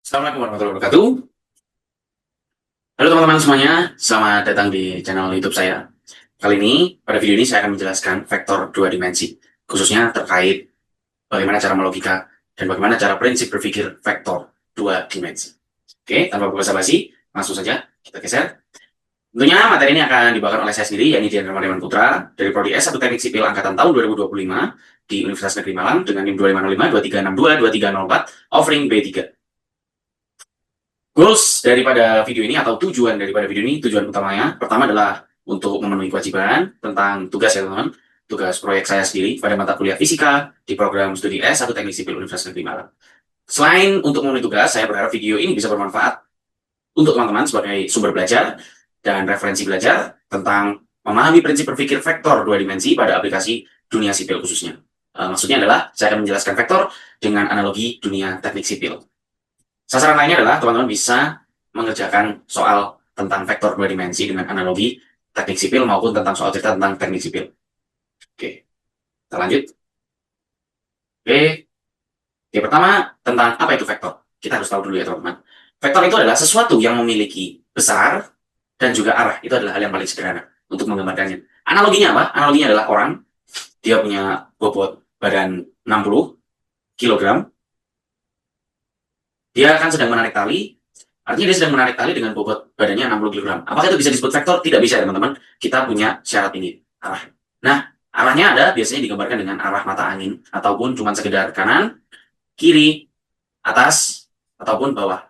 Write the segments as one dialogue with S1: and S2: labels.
S1: Assalamualaikum warahmatullahi wabarakatuh. Halo teman-teman semuanya, selamat datang di channel YouTube saya. Kali ini, pada video ini saya akan menjelaskan vektor dua dimensi, khususnya terkait bagaimana cara melogika dan bagaimana cara prinsip berpikir vektor dua dimensi. Oke, tanpa basa-basi, langsung saja kita geser. Tentunya materi ini akan dibawakan oleh saya sendiri, yakni Dian Ramadhan Putra, dari Prodi S1 Teknik Sipil Angkatan tahun 2025 di Universitas Negeri Malang dengan NIM 2505, 2362, 2304, offering B3. Goals daripada video ini atau tujuan daripada video ini, tujuan utamanya pertama adalah untuk memenuhi kewajiban tentang tugas ya teman-teman, tugas proyek saya sendiri pada mata kuliah fisika di program studi S1 Teknik Sipil Universitas Negeri Malang. Selain untuk memenuhi tugas, saya berharap video ini bisa bermanfaat untuk teman-teman sebagai sumber belajar dan referensi belajar tentang memahami prinsip berpikir vektor dua dimensi pada aplikasi dunia sipil khususnya. Maksudnya adalah saya akan menjelaskan vektor dengan analogi dunia teknik sipil. Sasaran lainnya adalah teman-teman bisa mengerjakan soal tentang vektor dua dimensi dengan analogi teknik sipil maupun tentang soal cerita tentang teknik sipil. Oke, kita lanjut. Oke, Oke, pertama tentang apa itu vektor. Kita harus tahu dulu ya teman-teman. Vektor itu adalah sesuatu yang memiliki besar dan juga arah. Itu adalah hal yang paling sederhana untuk menggambarkannya. Analoginya apa? Analoginya adalah orang, dia punya bobot badan 60 kg, dia akan sedang menarik tali. Artinya dia sedang menarik tali dengan bobot badannya 60 kg. Apakah itu bisa disebut vektor? Tidak bisa, teman-teman. Kita punya syarat ini, arah. Nah, arahnya ada biasanya digambarkan dengan arah mata angin, ataupun cuma sekedar kanan, kiri, atas, ataupun bawah.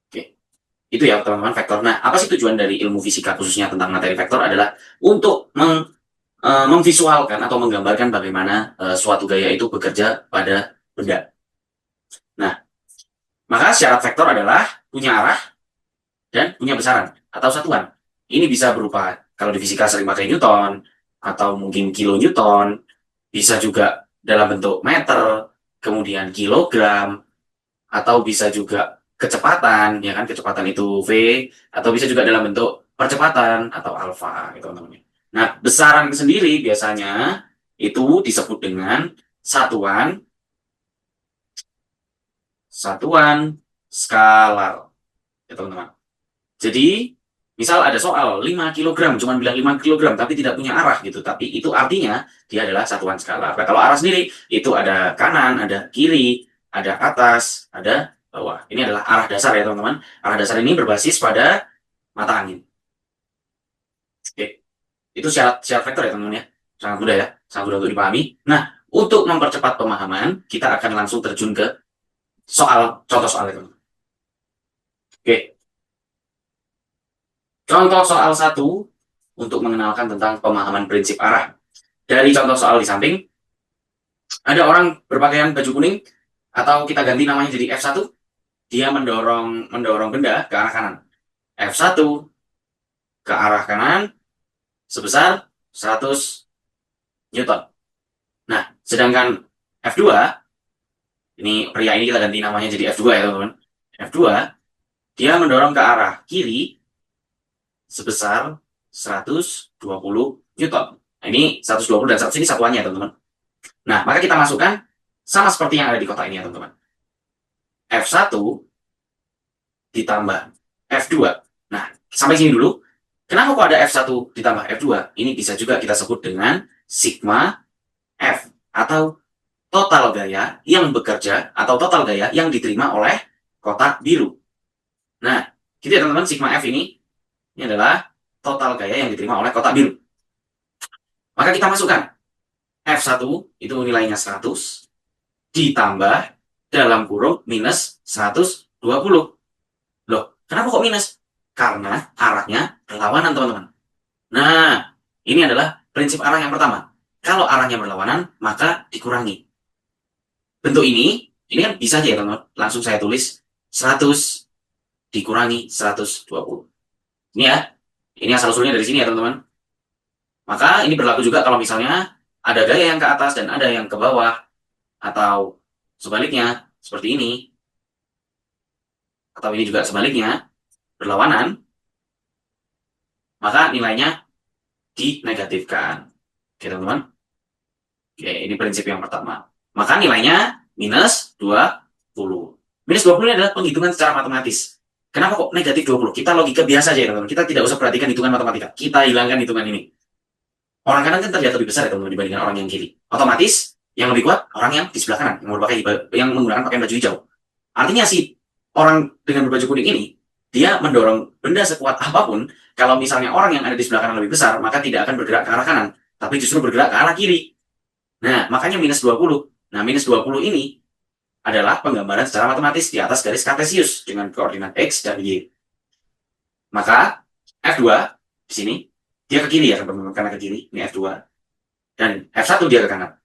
S1: Oke, itu ya teman-teman vektor. Nah, apa sih tujuan dari ilmu fisika khususnya tentang materi vektor adalah untuk memvisualkan atau menggambarkan bagaimana suatu gaya itu bekerja pada benda. Nah, maka syarat vektor adalah punya arah dan punya besaran atau satuan. Ini bisa berupa, kalau di fisika sering pakai Newton, atau mungkin kilonewton, bisa juga dalam bentuk meter, kemudian kilogram, atau bisa juga kecepatan, ya kan, kecepatan itu V, atau bisa juga dalam bentuk percepatan atau alfa, gitu teman-teman. Nah, besaran sendiri biasanya itu disebut dengan satuan satuan skalar, ya teman-teman. Jadi, misal ada soal 5 kg, cuma bilang 5 kg, tapi tidak punya arah gitu. Tapi itu artinya dia adalah satuan skalar. Nah, kalau arah sendiri, itu ada kanan, ada kiri, ada atas, ada bawah. Ini adalah arah dasar ya teman-teman. Arah dasar ini berbasis pada mata angin. Oke, itu syarat vektor ya teman-teman ya. Sangat mudah ya, sangat mudah untuk dipahami. Nah, untuk mempercepat pemahaman, kita akan langsung terjun ke contoh soal itu. Oke, contoh soal satu untuk mengenalkan tentang pemahaman prinsip arah. Dari contoh soal di samping, ada orang berpakaian baju kuning, atau kita ganti namanya jadi F1, dia mendorong benda ke arah kanan. F1 ke arah kanan sebesar 100 Newton. Nah, sedangkan F2, ini pria ini kita ganti namanya jadi F2 ya teman-teman. F2, dia mendorong ke arah kiri sebesar 120 Newton. Nah, ini 120 dan 100 ini satuannya teman-teman. Nah, maka kita masukkan sama seperti yang ada di kotak ini ya teman-teman. F1 ditambah F2. Nah, sampai sini dulu. Kenapa kok ada F1 ditambah F2? Ini bisa juga kita sebut dengan sigma F, atau total gaya yang bekerja, atau total gaya yang diterima oleh kotak biru. Nah, gitu ya teman-teman, sigma F ini adalah total gaya yang diterima oleh kotak biru. Maka kita masukkan F1 itu nilainya 100 ditambah dalam kurung minus 120. Loh, kenapa kok minus? Karena arahnya berlawanan, teman-teman. Nah, ini adalah prinsip arah yang pertama. Kalau arahnya berlawanan, maka dikurangi. Bentuk ini kan bisa aja ya, teman-teman. Langsung saya tulis 100 dikurangi 120. Ini ya, ini asal-usulnya dari sini ya, teman-teman. Maka ini berlaku juga kalau misalnya ada gaya yang ke atas dan ada yang ke bawah, atau sebaliknya, seperti ini. Atau ini juga sebaliknya, berlawanan, maka nilainya dinegatifkan. Oke, teman-teman. Oke, ini prinsip yang pertama. Maka nilainya minus 20. Minus 20 ini adalah penghitungan secara matematis. Kenapa kok negatif 20? Kita logika biasa aja ya teman-teman. Kita tidak usah perhatikan hitungan matematika. Kita hilangkan hitungan ini. Orang kanan kan terlihat lebih besar ya teman-teman dibandingkan orang yang kiri. Otomatis yang lebih kuat orang yang di sebelah kanan yang menggunakan pakaian baju hijau. Artinya si orang dengan berbaju kuning ini dia mendorong benda sekuat apapun. Kalau misalnya orang yang ada di sebelah kanan lebih besar, maka tidak akan bergerak ke arah kanan, tapi justru bergerak ke arah kiri. Nah, makanya minus 20. Nah, minus 20 ini adalah penggambaran secara matematis di atas garis kartesius dengan koordinat X dan Y. Maka F2 di sini dia ke kiri ya teman-teman, karena ke kiri, ini F2. Dan F1 dia ke kanan.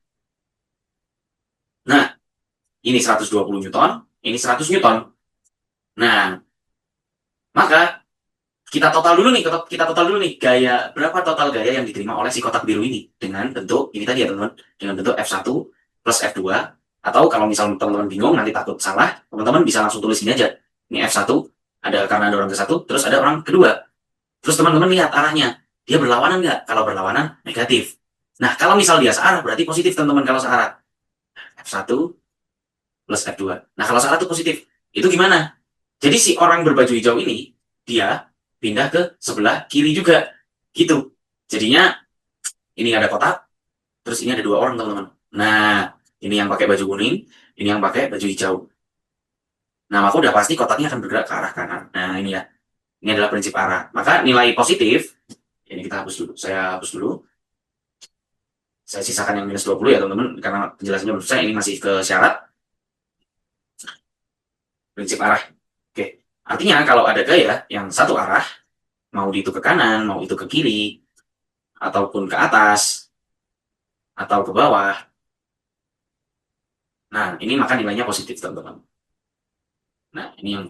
S1: Nah, ini 120 Newton, ini 100 Newton. Nah, maka kita total dulu nih gaya, berapa total gaya yang diterima oleh si kotak biru ini dengan bentuk ini tadi ya teman-teman, dengan bentuk F1 plus F2. Atau kalau misalnya teman-teman bingung nanti takut salah, teman-teman bisa langsung tulis ini aja. Ini F1 ada karena ada orang ke satu, terus ada orang kedua. Terus teman-teman lihat arahnya, dia berlawanan nggak? Kalau berlawanan negatif. Nah, kalau misal dia searah berarti positif teman-teman kalau searah. F1 plus F2. Nah, kalau searah itu positif. Itu gimana? Jadi si orang berbaju hijau ini dia pindah ke sebelah kiri juga. Gitu. Jadinya ini ada kotak, terus ini ada dua orang teman-teman. Nah, ini yang pakai baju kuning, ini yang pakai baju hijau. Nah, maka udah pasti kotaknya akan bergerak ke arah kanan. Nah, ini ya. Ini adalah prinsip arah. Maka nilai positif, ini kita hapus dulu. Saya hapus dulu. Saya sisakan yang minus 20 ya teman-teman, karena penjelasannya belum selesai. Ini masih ke syarat. Prinsip arah. Oke. Artinya kalau ada gaya yang satu arah, mau itu ke kanan, mau itu ke kiri, ataupun ke atas, atau ke bawah. Nah, ini maka nilainya positif teman-teman. Nah, ini yang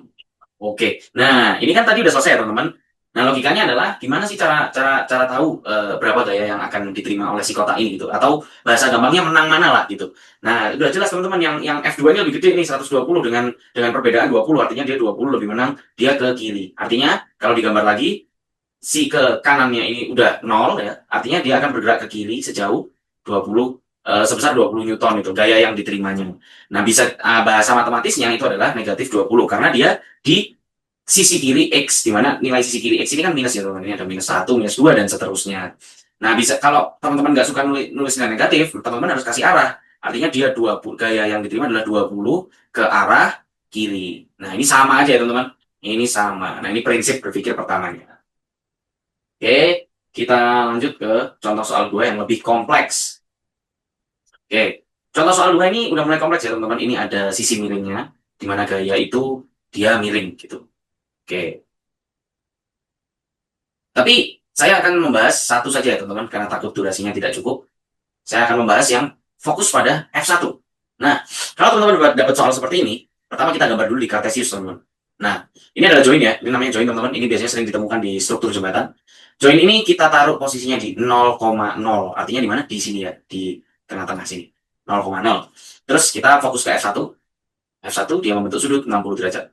S1: oke. Nah, ini kan tadi udah selesai ya teman-teman. Nah, logikanya adalah gimana sih cara tahu berapa gaya yang akan diterima oleh si kotak ini gitu, atau bahasa gampangnya menang mana lah gitu. Nah, udah jelas teman-teman, yang F2 ini lebih gede nih 120 dengan perbedaan 20, artinya dia 20 lebih menang, dia ke kiri. Artinya kalau digambar lagi si ke kanannya ini udah 0 ya, artinya dia akan bergerak ke kiri sejauh 20 sebesar 20 Newton itu gaya yang diterimanya. Nah, bisa bahasa matematisnya itu adalah negatif 20 karena dia di sisi kiri X, di mana nilai sisi kiri X ini kan minus ya teman-teman. Ini ada minus 1, minus 2, dan seterusnya. Nah, bisa kalau teman-teman nggak suka nulis nilai negatif, teman-teman harus kasih arah. Artinya dia 20, gaya yang diterima adalah 20 ke arah kiri. Nah, ini sama aja ya teman-teman. Ini sama. Nah, ini prinsip berpikir pertamanya. Oke, kita lanjut ke contoh soal 2 yang lebih kompleks. Oke, contoh soal 2 ini udah mulai kompleks ya teman-teman. Ini ada sisi miringnya, di mana gaya itu dia miring gitu. Oke. Tapi saya akan membahas satu saja ya teman-teman, karena takut durasinya tidak cukup. Saya akan membahas yang fokus pada F1. Nah, kalau teman-teman dapat soal seperti ini, pertama kita gambar dulu di kartesius teman-teman. Nah, ini adalah join ya, ini namanya join teman-teman. Ini biasanya sering ditemukan di struktur jembatan. Join ini kita taruh posisinya di 0,0. Artinya di mana? Di sini ya, di tengah-tengah sini. 0,0. Terus kita fokus ke F1. F1 dia membentuk sudut 60 derajat.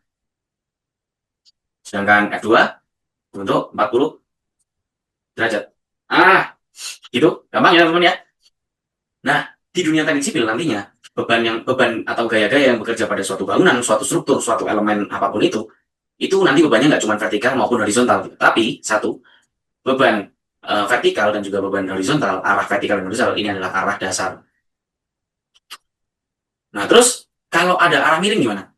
S1: Sedangkan F2 membentuk 40 derajat. Gitu. Gampang ya teman-teman ya. Nah, di dunia teknik sipil nantinya beban atau gaya-gaya yang bekerja pada suatu bangunan, suatu struktur, suatu elemen apapun itu nanti bebannya nggak cuma vertikal maupun horizontal, tapi satu beban vertikal dan juga beban horizontal, arah vertikal dan horizontal ini adalah arah dasar. Nah, terus kalau ada arah miring gimana?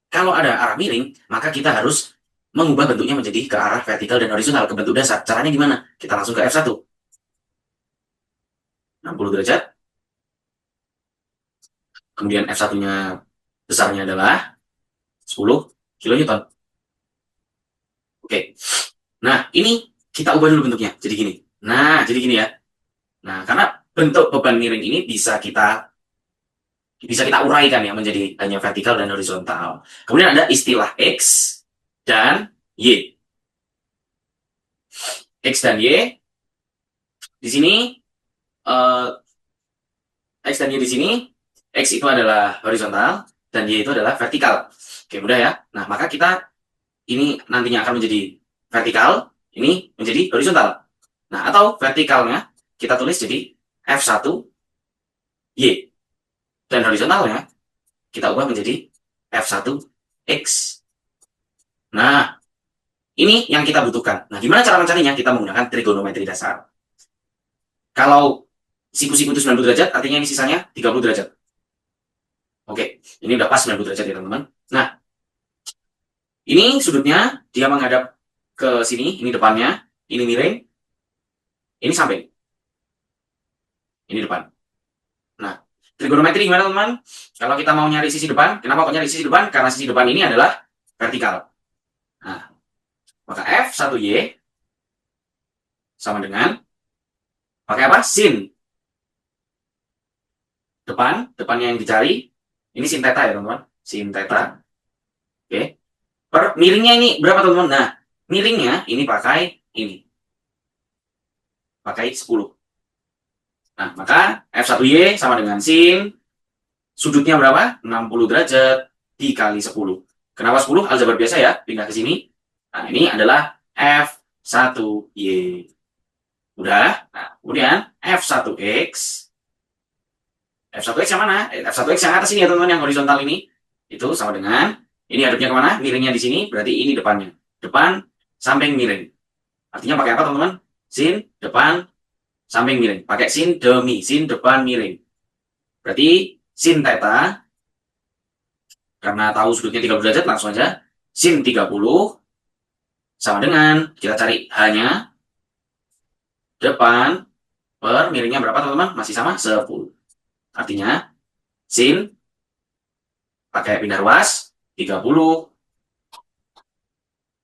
S1: Kalau ada arah miring, maka kita harus mengubah bentuknya menjadi ke arah vertikal dan horizontal, ke bentuk dasar. Caranya gimana? Kita langsung ke F1. 60 derajat. Kemudian F1-nya besarnya adalah 10 kilonewton. Oke. Nah, ini kita ubah dulu bentuknya. Jadi gini. Nah, jadi gini ya. Nah, karena bentuk beban miring ini bisa kita uraikan ya menjadi hanya vertikal dan horizontal. Kemudian ada istilah X dan Y. X dan Y di sini X dan Y di sini, X itu adalah horizontal dan Y itu adalah vertikal. Oke, mudah ya. Nah, maka kita ini nantinya akan menjadi vertikal, ini menjadi horizontal. Nah, atau vertikalnya kita tulis jadi F1 Y. Dan horizontalnya kita ubah menjadi F1 X. Nah, ini yang kita butuhkan. Nah, gimana cara mencarinya? Kita menggunakan trigonometri dasar. Kalau siku-siku itu 90 derajat, artinya ini sisanya 30 derajat. Oke, ini udah pas 90 derajat ya teman-teman. Nah, ini sudutnya dia menghadap ke sini, ini depannya, ini miring, ini samping, ini depan. Nah, trigonometri gimana teman-teman? Kalau kita mau nyari sisi depan, kenapa kok nyari sisi depan? Karena sisi depan ini adalah vertikal. Nah, maka F1Y sama dengan, pakai apa? Sin. Depannya yang dicari, ini sin theta ya teman-teman. Sin theta. Oke. Per miringnya ini berapa teman-teman? Nah, miringnya ini pakai ini. Pakai 10. Nah, maka F1Y sama dengan sin sudutnya berapa? 60 derajat dikali 10. Kenapa 10? Aljabar biasa ya, pindah ke sini. Nah, ini adalah F1Y. Udah. Nah, kemudian F1X. F1X yang mana? F1X yang atas ini ya teman-teman, yang horizontal ini. Itu sama dengan, ini hadapnya kemana? Miringnya di sini, berarti ini depannya. Depan, samping miring. Artinya pakai apa teman-teman? Sin, depan, samping miring. Pakai sin demi, sin depan miring. Berarti sin theta, karena tahu sudutnya 30 derajat, langsung aja. Sin 30 sama dengan, kita cari hanya depan per miringnya berapa teman-teman? Masih sama, 10. Artinya, sin pakai pindah ruas, 30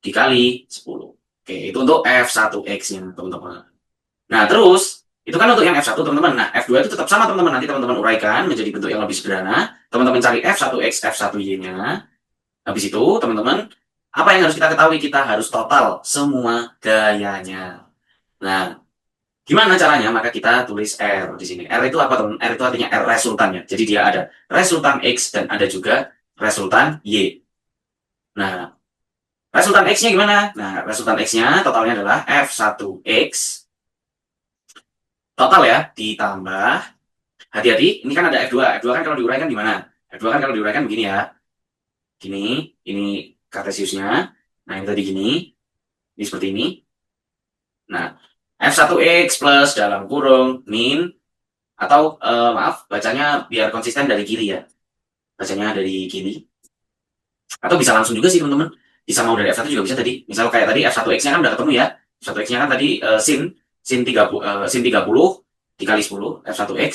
S1: dikali 10. Oke, itu untuk F1X-nya teman-teman. Nah, terus, itu kan untuk yang F1 teman-teman. Nah, F2 itu tetap sama teman-teman. Nanti teman-teman uraikan menjadi bentuk yang lebih sederhana. Teman-teman cari F1X, F1Y-nya. Habis itu, teman-teman, apa yang harus kita ketahui? Kita harus total semua gayanya. Nah, gimana caranya? Maka kita tulis R di sini. R itu apa, teman? R itu artinya R resultannya. Jadi dia ada resultan X dan ada juga resultan Y. Nah, resultan X-nya gimana? Nah, resultan X-nya totalnya adalah F1X. Total ya, ditambah. Hati-hati, ini kan ada F2. F2 kan kalau diuraikan gimana? F2 kan kalau diuraikan begini ya. Gini, ini kartesiusnya. Nah, ini tadi gini. Ini seperti ini. Nah, F1X plus dalam kurung min. Atau, maaf, bacanya biar konsisten dari kiri ya. Bacanya dari kiri. Atau bisa langsung juga sih teman-teman. Bisa mau dari F1 juga bisa tadi. Misal kayak tadi F1X-nya kan udah ketemu ya. F1X-nya kan tadi sin 30 dikali 10 F1X.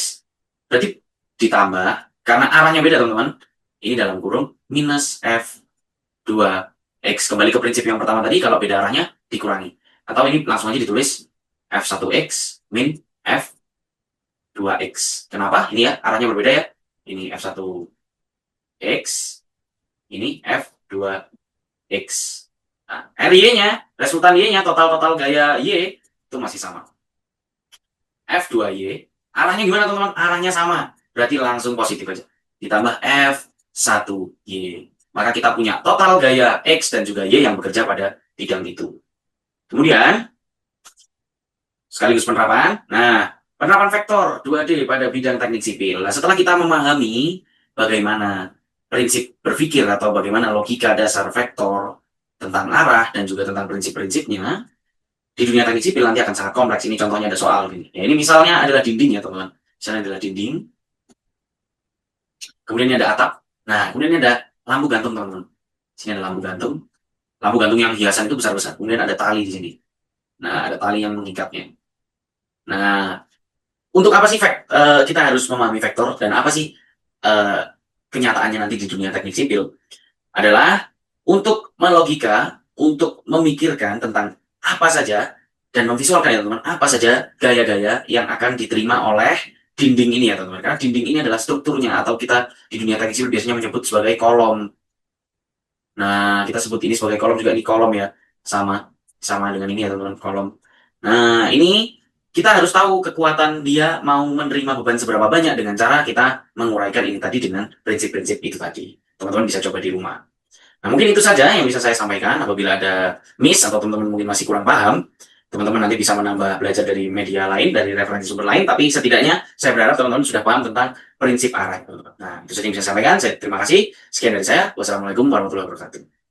S1: Berarti ditambah, karena arahnya beda teman-teman. Ini dalam kurung minus F2X. Kembali ke prinsip yang pertama tadi, kalau beda arahnya dikurangi. Atau ini langsung aja ditulis F1X min F2X. Kenapa? Ini ya, arahnya berbeda ya. Ini F1X, ini F2X. Nah, RY-nya, resultan Y-nya, total gaya Y, itu masih sama. F2Y, arahnya gimana teman-teman? Arahnya sama, berarti langsung positif aja. Ditambah F1Y. Maka kita punya total gaya X dan juga Y yang bekerja pada bidang itu. Kemudian, sekaligus penerapan. Nah, penerapan vektor 2D pada bidang teknik sipil. Nah, setelah kita memahami bagaimana prinsip berpikir atau bagaimana logika dasar vektor tentang arah dan juga tentang prinsip-prinsipnya, di dunia teknik sipil nanti akan sangat kompleks. Ini contohnya ada soal gini. Ya, ini misalnya adalah dinding ya teman-teman. Misalnya adalah dinding. Kemudian ini ada atap. Nah, kemudian ini ada lampu gantung teman-teman. Sini ada lampu gantung. Lampu gantung yang hiasan itu besar-besar. Kemudian ada tali di sini. Nah, ada tali yang mengikatnya. Nah, untuk apa sih kita harus memahami vektor dan apa sih kenyataannya nanti di dunia teknik sipil? Adalah untuk melogika, untuk memikirkan tentang apa saja dan memvisualkan ya teman-teman, apa saja gaya-gaya yang akan diterima oleh dinding ini ya teman-teman. Karena dinding ini adalah strukturnya atau kita di dunia teknik sipil biasanya menyebut sebagai kolom. Nah, kita sebut ini sebagai kolom juga, ini kolom ya. Sama dengan ini ya teman-teman, kolom. Nah, ini kita harus tahu kekuatan dia mau menerima beban seberapa banyak dengan cara kita menguraikan ini tadi dengan prinsip-prinsip itu tadi. Teman-teman bisa coba di rumah. Nah, mungkin itu saja yang bisa saya sampaikan. Apabila ada miss atau teman-teman mungkin masih kurang paham, teman-teman nanti bisa menambah belajar dari media lain, dari referensi sumber lain, tapi setidaknya saya berharap teman-teman sudah paham tentang prinsip arah. Nah, itu saja yang bisa saya sampaikan. Saya terima kasih. Sekian dari saya. Wassalamualaikum warahmatullahi wabarakatuh.